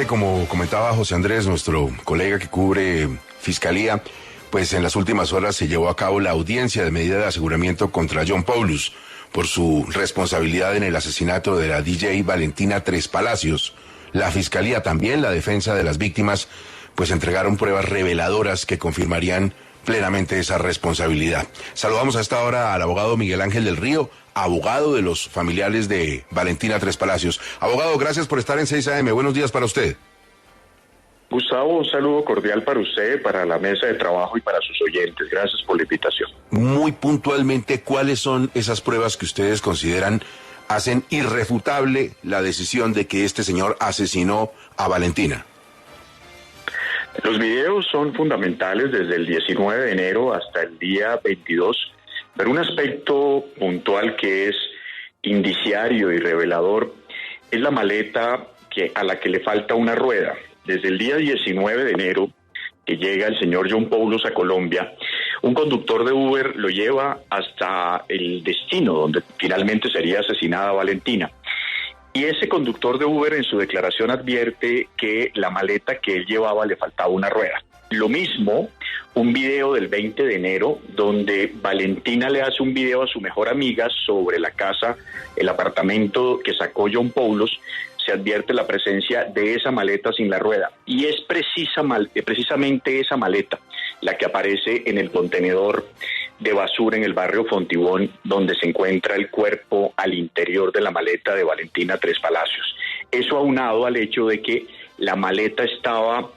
Como comentaba José Andrés, nuestro colega que cubre Fiscalía, pues en las últimas horas se llevó a cabo la audiencia de medida de aseguramiento contra John Paulus por su responsabilidad en el asesinato de la DJ Valentina Tres Palacios. La Fiscalía, también la defensa de las víctimas, pues entregaron pruebas reveladoras que confirmarían plenamente esa responsabilidad. Saludamos a esta hora al abogado Miguel Ángel del Río, abogado de los familiares de Valentina Tres Palacios. Abogado, gracias por estar en 6 AM. Buenos días para usted. Gustavo, un saludo cordial para usted, para la mesa de trabajo y para sus oyentes. Gracias por la invitación. Muy puntualmente, ¿cuáles son esas pruebas que ustedes consideran hacen irrefutable la decisión de que este señor asesinó a Valentina? Los videos son fundamentales desde el 19 de enero hasta el día 22, pero un aspecto puntual que es indiciario y revelador es la maleta a la que le falta una rueda. Desde el día 19 de enero, que llega el señor John Paulus a Colombia, un conductor de Uber lo lleva hasta el destino donde finalmente sería asesinada Valentina. Y ese conductor de Uber en su declaración advierte que la maleta que él llevaba le faltaba una rueda. Lo mismo, un video del 20 de enero donde Valentina le hace un video a su mejor amiga sobre la casa, el apartamento que sacó John Paulus, se advierte la presencia de esa maleta sin la rueda. Y es precisamente esa maleta la que aparece en el contenedor de basura en el barrio Fontibón, donde se encuentra el cuerpo al interior de la maleta de Valentina Tres Palacios. Eso aunado al hecho de que la maleta estaba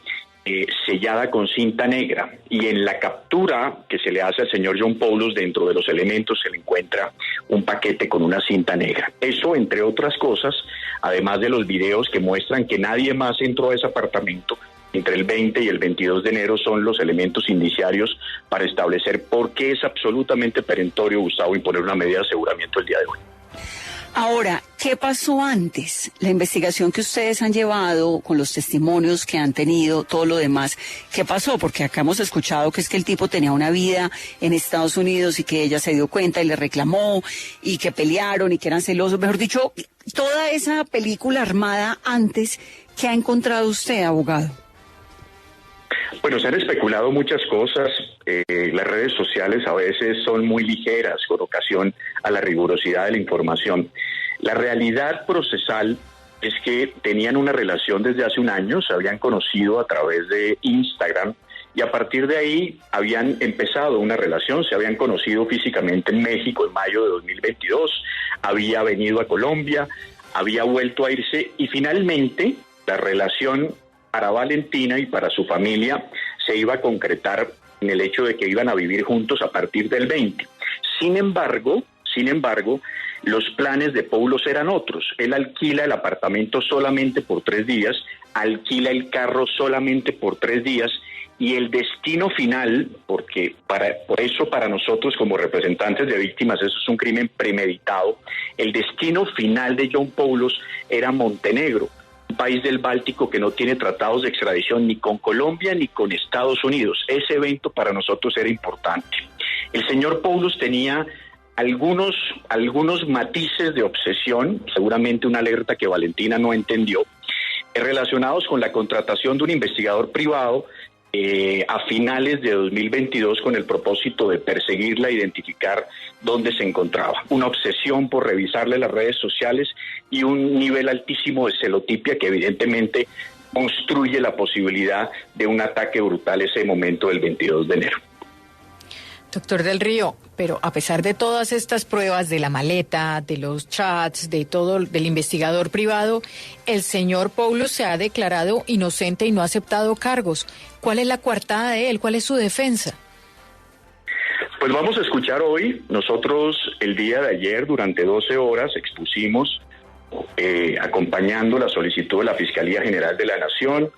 sellada con cinta negra, y en la captura que se le hace al señor John Paulus, dentro de los elementos se le encuentra un paquete con una cinta negra. Eso, entre otras cosas, además de los videos que muestran que nadie más entró a ese apartamento entre el 20 y el 22 de enero, son los elementos indiciarios para establecer por qué es absolutamente perentorio, Gustavo, imponer una medida de aseguramiento el día de hoy. Ahora, ¿qué pasó antes? La investigación que ustedes han llevado, con los testimonios que han tenido, todo lo demás, ¿qué pasó? Porque acá hemos escuchado que es que el tipo tenía una vida en Estados Unidos y que ella se dio cuenta y le reclamó, y que pelearon y que eran celosos. Mejor dicho, toda esa película armada antes, ¿qué ha encontrado usted, abogado? Bueno, se han especulado muchas cosas. Las redes sociales a veces son muy ligeras con ocasión a la rigurosidad de la información. La realidad procesal es que tenían una relación desde hace un año, se habían conocido a través de Instagram, y a partir de ahí habían empezado una relación. Se habían conocido físicamente en México en mayo de 2022, había venido a Colombia, había vuelto a irse, y finalmente la relación para Valentina y para su familia se iba a concretar en el hecho de que iban a vivir juntos a partir del 20. Sin embargo, los planes de Paulus eran otros. Él alquila el apartamento solamente por 3 días, alquila el carro solamente por 3 días, y el destino final, porque por eso para nosotros como representantes de víctimas eso es un crimen premeditado, el destino final de John Paulus era Montenegro, un país del Báltico que no tiene tratados de extradición ni con Colombia ni con Estados Unidos. Ese evento para nosotros era importante. El señor Paulus tenía algunos matices de obsesión, seguramente una alerta que Valentina no entendió, relacionados con la contratación de un investigador privado a finales de 2022 con el propósito de perseguirla, identificar dónde se encontraba. Una obsesión por revisarle las redes sociales y un nivel altísimo de celotipia que evidentemente construye la posibilidad de un ataque brutal ese momento del 22 de enero. Doctor del Río, pero a pesar de todas estas pruebas de la maleta, de los chats, de todo, del investigador privado, el señor Paulus se ha declarado inocente y no ha aceptado cargos. ¿Cuál es la coartada de él? ¿Cuál es su defensa? Pues vamos a escuchar hoy. Nosotros el día de ayer durante 12 horas expusimos, acompañando la solicitud de la Fiscalía General de la Nación,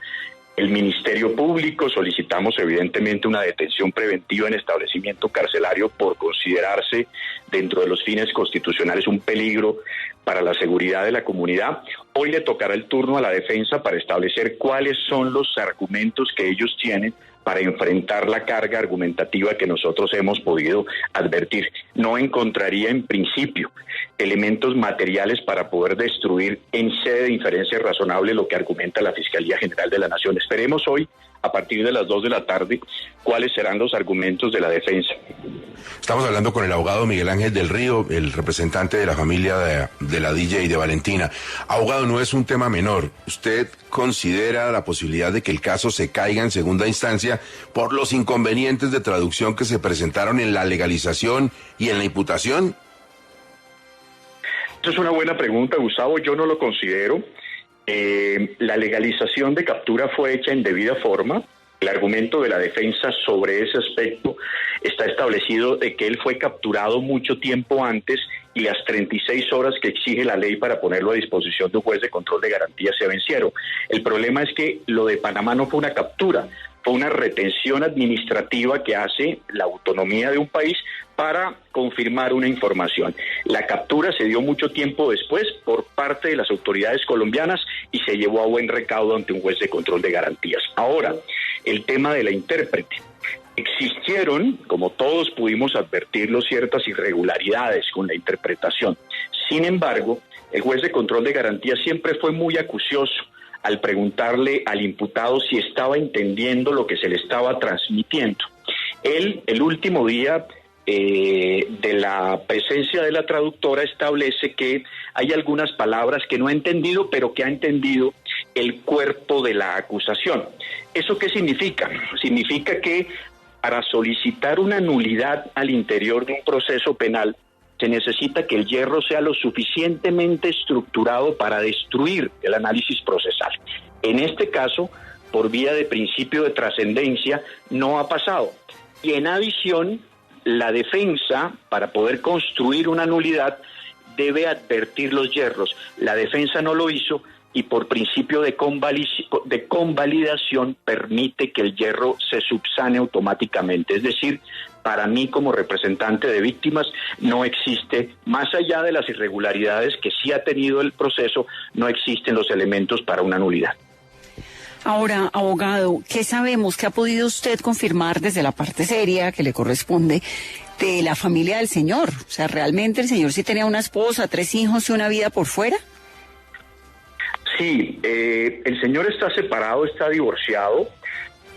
el Ministerio Público, solicitamos evidentemente una detención preventiva en establecimiento carcelario por considerarse dentro de los fines constitucionales un peligro para la seguridad de la comunidad. Hoy le tocará el turno a la defensa para establecer cuáles son los argumentos que ellos tienen para enfrentar la carga argumentativa que nosotros hemos podido advertir. No encontraría en principio elementos materiales para poder destruir en sede de inferencia razonable lo que argumenta la Fiscalía General de la Nación. Esperemos hoy, a partir de las 2 de la tarde, cuáles serán los argumentos de la defensa. Estamos hablando con el abogado Miguel Ángel del Río, el representante de la familia de la DJ y de Valentina. Abogado, no es un tema menor. ¿Usted considera la posibilidad de que el caso se caiga en segunda instancia por los inconvenientes de traducción que se presentaron en la legalización y en la imputación? Esa es una buena pregunta, Gustavo. Yo no lo considero. La legalización de captura fue hecha en debida forma. El argumento de la defensa sobre ese aspecto está establecido de que él fue capturado mucho tiempo antes y las 36 horas que exige la ley para ponerlo a disposición de un juez de control de garantía se vencieron. El problema es que lo de Panamá no fue una captura, fue una retención administrativa que hace la autonomía de un país para confirmar una información. La captura se dio mucho tiempo después por parte de las autoridades colombianas y se llevó a buen recaudo ante un juez de control de garantías. Ahora, el tema de la intérprete. Existieron, como todos pudimos advertirlo, ciertas irregularidades con la interpretación. Sin embargo, el juez de control de garantías siempre fue muy acucioso al preguntarle al imputado si estaba entendiendo lo que se le estaba transmitiendo. Él, el último día de la presencia de la traductora, establece que hay algunas palabras que no ha entendido, pero que ha entendido el cuerpo de la acusación. ¿Eso qué significa? Significa que para solicitar una nulidad al interior de un proceso penal, se necesita que el hierro sea lo suficientemente estructurado para destruir el análisis procesal. En este caso, por vía de principio de trascendencia, no ha pasado. Y en adición, la defensa, para poder construir una nulidad, debe advertir los hierros. La defensa no lo hizo y por principio de convalidación permite que el hierro se subsane automáticamente. Es decir, para mí como representante de víctimas no existe, más allá de las irregularidades que sí ha tenido el proceso, no existen los elementos para una nulidad. Ahora, abogado, ¿qué sabemos? ¿Qué ha podido usted confirmar desde la parte seria que le corresponde de la familia del señor? O sea, ¿realmente el señor sí tenía una esposa, 3 hijos y una vida por fuera? Sí, el señor está separado, está divorciado,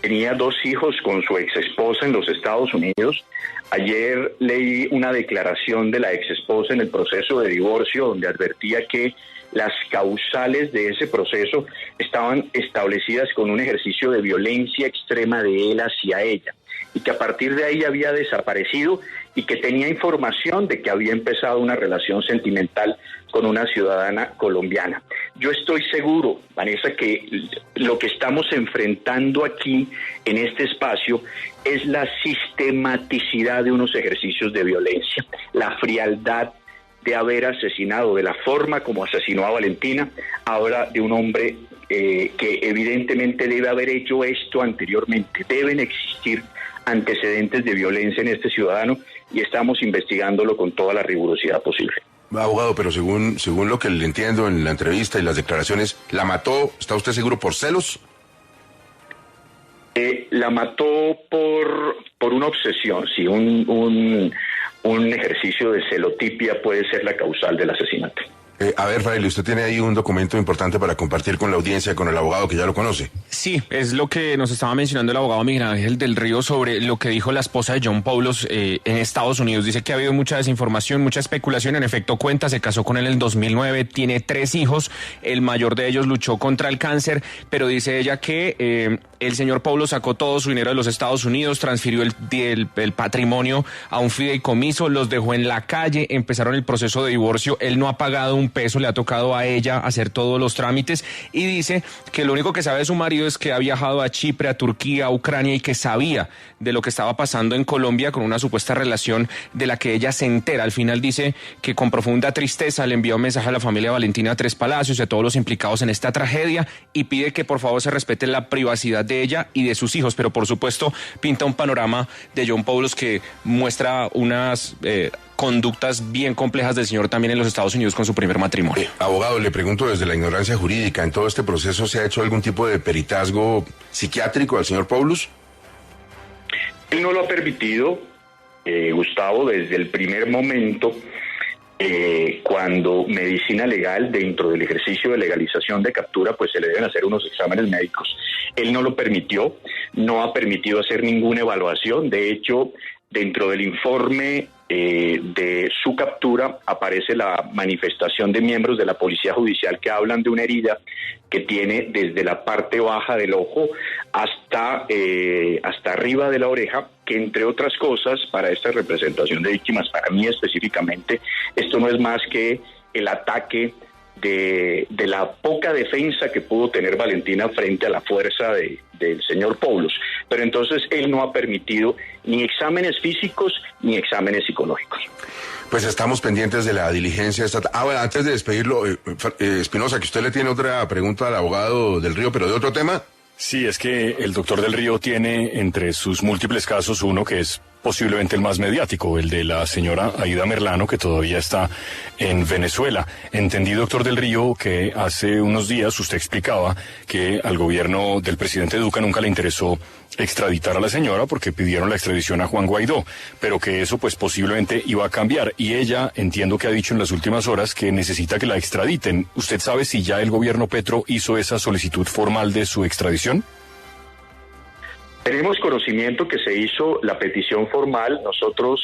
tenía 2 hijos con su exesposa en los Estados Unidos. Ayer leí una declaración de la exesposa en el proceso de divorcio donde advertía que las causales de ese proceso estaban establecidas con un ejercicio de violencia extrema de él hacia ella y que a partir de ahí había desaparecido y que tenía información de que había empezado una relación sentimental con una ciudadana colombiana. Yo estoy seguro, Vanessa, que lo que estamos enfrentando aquí en este espacio es la sistematicidad de unos ejercicios de violencia, la frialdad de haber asesinado de la forma como asesinó a Valentina, ahora de un hombre que evidentemente debe haber hecho esto anteriormente. Deben existir antecedentes de violencia en este ciudadano y estamos investigándolo con toda la rigurosidad posible. Abogado, pero según lo que le entiendo en la entrevista y las declaraciones, ¿la mató, está usted seguro, por celos? La mató por una obsesión, sí, un ejercicio de celotipia puede ser la causal del asesinato. A ver, Fraile, usted tiene ahí un documento importante para compartir con la audiencia, con el abogado que ya lo conoce. Sí, es lo que nos estaba mencionando el abogado Miguel Ángel del Río sobre lo que dijo la esposa de John Paulos en Estados Unidos. Dice que ha habido mucha desinformación, mucha especulación. En efecto, cuenta, se casó con él en el 2009, tiene 3 hijos, el mayor de ellos luchó contra el cáncer, pero dice ella que el señor Paulos sacó todo su dinero de los Estados Unidos, transfirió el patrimonio a un fideicomiso, los dejó en la calle, empezaron el proceso de divorcio, él no ha pagado un peso, le ha tocado a ella hacer todos los trámites y dice que lo único que sabe de su marido es que ha viajado a Chipre, a Turquía, a Ucrania y que sabía de lo que estaba pasando en Colombia con una supuesta relación de la que ella se entera. Al final dice que con profunda tristeza le envió un mensaje a la familia Valentina Tres Palacios y a todos los implicados en esta tragedia y pide que por favor se respete la privacidad de ella y de sus hijos, pero por supuesto pinta un panorama de John Paulos que muestra unas conductas bien complejas del señor también en los Estados Unidos con su primer matrimonio. Abogado, le pregunto desde la ignorancia jurídica, ¿en todo este proceso se ha hecho algún tipo de peritazgo psiquiátrico al señor Paulos? Él no lo ha permitido, Gustavo, desde el primer momento, cuando medicina legal, dentro del ejercicio de legalización de captura, pues se le deben hacer unos exámenes médicos. Él no lo permitió, no ha permitido hacer ninguna evaluación. De hecho, dentro del informe de su captura aparece la manifestación de miembros de la Policía Judicial que hablan de una herida que tiene desde la parte baja del ojo hasta arriba de la oreja, que entre otras cosas, para esta representación de víctimas, para mí específicamente, esto no es más que el ataque de la poca defensa que pudo tener Valentina frente a la fuerza del señor Poulos. Pero entonces él no ha permitido ni exámenes físicos ni exámenes psicológicos. Pues estamos pendientes de la diligencia. Bueno, antes de despedirlo, Espinosa, que usted le tiene otra pregunta al abogado del Río, pero de otro tema. Sí, es que el doctor del Río tiene entre sus múltiples casos uno que es posiblemente el más mediático, el de la señora Aida Merlano, que todavía está en Venezuela. Entendí, doctor del Río, que hace unos días usted explicaba que al gobierno del presidente Duque nunca le interesó extraditar a la señora porque pidieron la extradición a Juan Guaidó, pero que eso pues posiblemente iba a cambiar. Y ella, entiendo que ha dicho en las últimas horas que necesita que la extraditen. ¿Usted sabe si ya el gobierno Petro hizo esa solicitud formal de su extradición? Tenemos conocimiento que se hizo la petición formal. Nosotros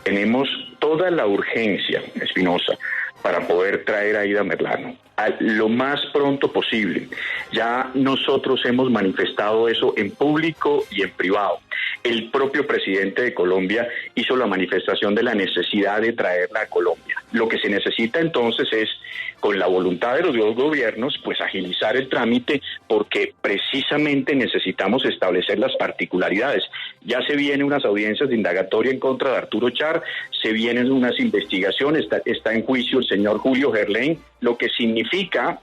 tenemos toda la urgencia, Espinosa, para poder traer a Aida Merlano lo más pronto posible. Ya nosotros hemos manifestado eso en público y en privado. El propio presidente de Colombia hizo la manifestación de la necesidad de traerla a Colombia. Lo que se necesita entonces es, con la voluntad de los dos gobiernos, pues agilizar el trámite, porque precisamente necesitamos establecer las particularidades. Ya se vienen unas audiencias de indagatoria en contra de Arturo Char, se vienen unas investigaciones, está en juicio el señor Julio Gerlain, lo que significa,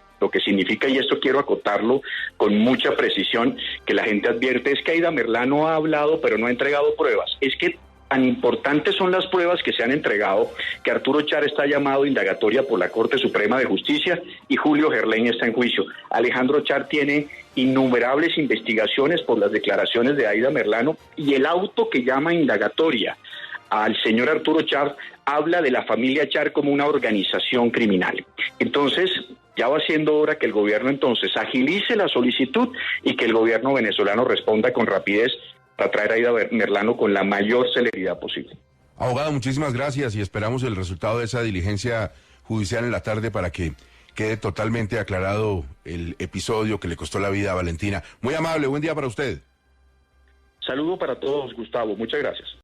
y esto quiero acotarlo con mucha precisión, que la gente advierte, es que Aida Merlano ha hablado pero no ha entregado pruebas. Es que tan importantes son las pruebas que se han entregado que Arturo Char está llamado a indagatoria por la Corte Suprema de Justicia y Julio Gerlain está en juicio. Alejandro Char tiene innumerables investigaciones por las declaraciones de Aida Merlano, y el auto que llama indagatoria al señor Arturo Char habla de la familia Char como una organización criminal. Entonces, ya va siendo hora que el gobierno entonces agilice la solicitud y que el gobierno venezolano responda con rapidez para traer a Aida Merlano con la mayor celeridad posible. Abogado, muchísimas gracias y esperamos el resultado de esa diligencia judicial en la tarde para que quede totalmente aclarado el episodio que le costó la vida a Valentina. Muy amable, buen día para usted. Saludo para todos, Gustavo. Muchas gracias.